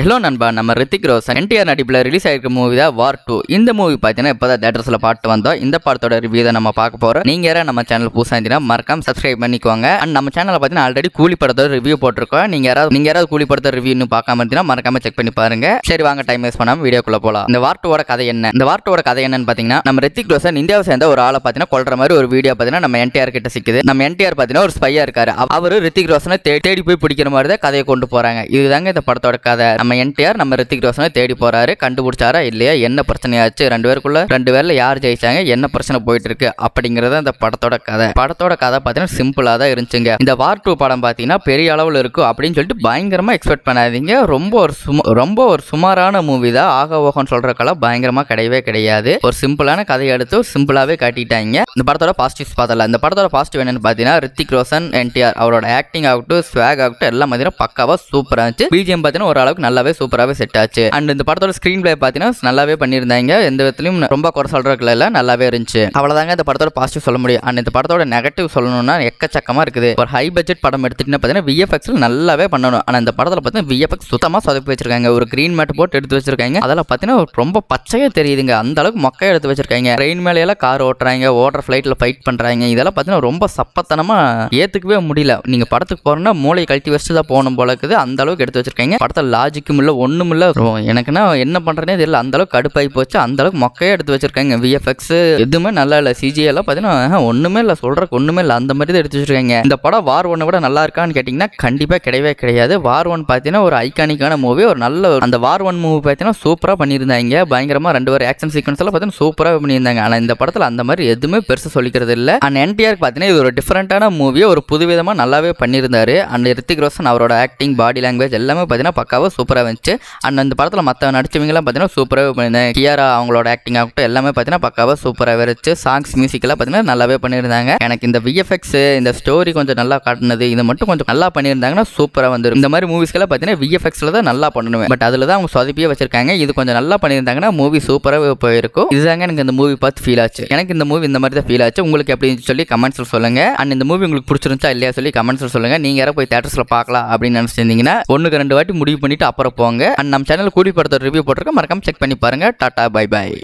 Hello நண்பா, நம்ம ரித்திக் ரோஷன் என்டிஆர் நடிப்பில் ரிலீஸ் ஆயிருக்க மூவி தான் வார் 2. இந்த மூவி பார்த்தீங்கன்னா இப்போதான் தேட்டர்ஸில் பார்த்து வந்தோம். இந்த படத்தோட ரிவ்யூ தான் நம்ம பார்க்க போகிறோம். நீங்கள் யாரும் நம்ம சேனல் புதுசாக இருந்தீங்கன்னா மறக்காம சப்ஸ்கிரைப் பண்ணிக்குவாங்க. அண்ட் நம்ம சேனலில் பார்த்தீங்கன்னா ஆல்ரெடி கூலி படத்தோட ரிவ்யூ போட்டிருக்கோம். நீங்கள் யாராவது கூலி படத்தோட ரிவ்யூ இன்னும் பார்க்காம இருந்தீங்கன்னா மறக்காம செக் பண்ணி பாருங்க. சரி, வாங்க டைம் வேஸ்ட் பண்ணாமல் வீடியோக்குள்ள போகலாம். இந்த வார் 2 கதை என்ன? இந்த வார் 2 கதை என்னன்னு பார்த்தீங்கன்னா, நம்ம ரித்திக் ரோஷன் இந்தியாவை சேர்ந்த ஒரு ஆளை பார்த்தீங்கன்னா கொல்ற மாதிரி ஒரு வீடியோ பார்த்தீங்கன்னா நம்ம என்டிஆர் கிட்ட சிக்குது. நம்ம என்டிஆர் பார்த்தீங்கன்னா ஒரு ஸ்பையா இருக்காரு. அவரு ரித்திக் ரோஷனை தேடி போய் பிடிக்கிற மாதிரி தான் கதையை கொண்டு போறாங்க. இதுதாங்க இந்த படத்தோட கதை. நம்ம என்டிஆர் நம்ம ரித்திக் ரோஷனை தேடி போறாரு. கண்டுபிடிச்சாரா இல்லையா, என்ன பிரச்சனையாச்சு, ரெண்டு பேர்ல யார் ஜெயிச்சாங்க, என்ன பிரச்சனை போயிட்டு இருக்கு அப்படிங்கறத இந்த படத்தோட கதை. படத்தோட கதை பார்த்தீங்கன்னா சிம்பிளா தான் இருந்துச்சுங்க. இந்த வார் 2 படம் பார்த்தீங்கன்னா பெரிய அளவில் இருக்கும் அப்படின்னு சொல்லிட்டு பயங்கரமா எக்ஸ்பெக்ட் பண்ணாதீங்க. ரொம்ப ஒரு சுமாரான மூவி தான். ஆக ஓகன்னு சொல்றதுக்கெல்லாம் பயங்கரமா கிடையவே கிடையாது. ஒரு சிம்பிளான கதையை எடுத்து சிம்பிளாவே காட்டிட்டாங்க. இந்த படத்தோட பாசிட்டிவ்ஸ் பார்த்தல. இந்த படத்தோட பாசிட்டிவ் என்னன்னு பார்த்தீங்கன்னா, ரித்திக் ரோஷன் என்டிஆர் அவரோட ஆக்டிங் ஆகட்டும், ஸ்வாக் ஆகட்டும் எல்லாம் பார்த்தீங்கன்னா பக்காவா சூப்பரா இருந்துச்சு. பிஜிஎம் பார்த்தீங்கன்னா ஓரளவுக்கு நல்லாவே சூப்பராகவே செட் ஆச்சு. அண்ட் இந்த படத்தோட ஸ்கிரீன் பிளே பார்த்தீங்கன்னா நல்லாவே பண்ணியிருந்தாங்க. எந்த விதத்திலும் ரொம்ப குறை சொல்றதுல நல்லாவே இருந்துச்சு. அவ்வளவுதாங்க இந்த படத்தோட பாசிட்டிவ் சொல்ல முடியும். அண்ட் இந்த படத்தோட நெகட்டிவ் சொல்லணும்னா எக்கச்சக்கமா இருக்குது. ஒரு ஹை பட்ஜெட் படம் எடுத்துட்டீங்கன்னா பார்த்தீங்கன்னா விஎஃப்எக்ஸ் நல்லாவே பண்ணணும். ஆனால் இந்த படத்தில் பார்த்தீங்கன்னா விஎஃப்எக்ஸ் சுத்தமாக சொதப்பி வச்சிருக்காங்க. ஒரு கிரீன் மேட் போட்டு எடுத்து வச்சிருக்காங்க. அதில் பார்த்தீங்கன்னா ரொம்ப பச்சையா தெரியுதுங்க. அந்த அளவுக்கு மொக்கையை எடுத்து வச்சிருக்காங்க. ட்ரெயின் மேலையெல்லாம் கார் ஓட்டுறாங்க, ஓடுற ஃபிளைட்ல ஃபைட் பண்றாங்க. இதெல்லாம் பார்த்தீங்கன்னா ரொம்ப சப்பத்தனமா ஏத்துக்கவே முடியல. நீங்க படத்துக்கு போறோம்னா மூளை கழட்டி வச்சு தான் போகணும் போல இருக்குது. அந்த அளவுக்கு எடுத்து வச்சிருக்காங்க. படத்தில் லாஜிக்கும் இல்லை, ஒண்ணும் இல்லை. எனக்குன்னா என்ன பண்றேனே தெரியல. அந்த அளவுக்கு கடுப்பாகி போச்சு. அந்த அளவுக்கு மொக்கையா எடுத்து வச்சிருக்காங்க. விஎஃப்எக்ஸ் எதுவுமே நல்லா இல்லை. சிஜி எல்லாம் பார்த்தீங்கன்னா ஒண்ணுமே இல்லை, சொல்றதுக்கு ஒண்ணுமே இல்லை. அந்த மாதிரி தான் எடுத்து வச்சிருக்காங்க. இந்த படம் வார் 1 விட நல்லா இருக்கான்னு கேட்டீங்கன்னா கண்டிப்பா கிடையவே கிடையாது. வார் 1 பார்த்தீங்கன்னா ஒரு ஐகானிக்கான மூவி. ஒரு நல்ல அந்த வார் 1 மூவி பார்த்தீங்கன்னா சூப்பரா பண்ணியிருந்தாங்க. பயங்கரமா 2 ஆக்ஷன் சீக்வன்ஸ் எல்லாம் பார்த்தீங்கன்னா சூப்பரா பண்ணியிருந்தாங்க. ஆனா இந்த படத்துல அந்த மாதிரி எதுவுமே பெருசா சொல்லிக்கிறது இல்லை. அண்ட் என்டிஆர் பார்த்தீங்கன்னா இது ஒரு டிஃபரெண்டான மூவியை ஒரு புதுவிதமா நல்லாவே பண்ணியிருந்தாரு. அண்ட் ரித்திக் ரோஷன் அவரோட ஆக்டிங், பாடி லாங்குவேஜ் எல்லாமே பார்த்தீங்கன்னா பக்காவா சூப்பரா இருந்துச்சு. அண்ட் இந்த படத்துல மற்ற நடிச்சவங்கலாம் பார்த்தீங்கன்னா சூப்பராகவே பண்ணியிருந்தாங்க. கியாரா அவங்களோட ஆக்டிங் ஆகட்டும் எல்லாமே பார்த்தீங்கன்னா பக்காவா சூப்பராகவே இருந்துச்சு. சாங்ஸ், மியூசிக் எல்லாம் பார்த்தீங்கன்னா நல்லாவே பண்ணியிருந்தாங்க. எனக்கு இந்த விஎஃப்எக்ஸ், இந்த ஸ்டோரி கொஞ்சம் நல்லா காட்டினது, இதை மட்டும் கொஞ்சம் நல்லா பண்ணியிருந்தாங்கன்னா சூப்பராக வந்துடும். இந்த மாதிரி மூவிஸ்க்கெல்லாம் பார்த்தீங்கன்னா விஎஃப்எக்ஸ்ல தான் நல்லா பண்ணணும். பட் அதில் தான் அவங்க சொதப்பியே வச்சிருக்காங்க. இது கொஞ்சம் நல்லா பண்ணியிருந்தாங்கன்னா மூவி சூப்பராகவே போயிருக்கும். இதுதாங்க எனக்கு இந்த மூவி பார்த்து ஃபீல் ஆச்சு. எனக்கு இந்த மூவி இந்த மாதிரி தான் ஃபீல் ஆச்சு. உங்களுக்கு எப்படி சொல்லி கமெண்ட்ஸில் சொல்லுங்க. அண்ட் இந்த மூவி உங்களுக்கு பிடிச்சிருந்துச்சா இல்லையா சொல்லி கமெண்ட்ஸில் சொல்லுங்க. நீங்க யாரும் போய் தேட்டர்ஸில் பார்க்கலாம் அப்படின்னு நினைச்சிருந்தீங்கன்னா 1-2 வாட்டி முடிவு பண்ணிட்டு அப்புறம் போங்க. அண்ட் நம்ம சேனல் கூலி படத்தோட ரிவ்யூ போட்டிருக்க, மறக்காம செக் பண்ணி பாருங்க. Ta-ta, bye by.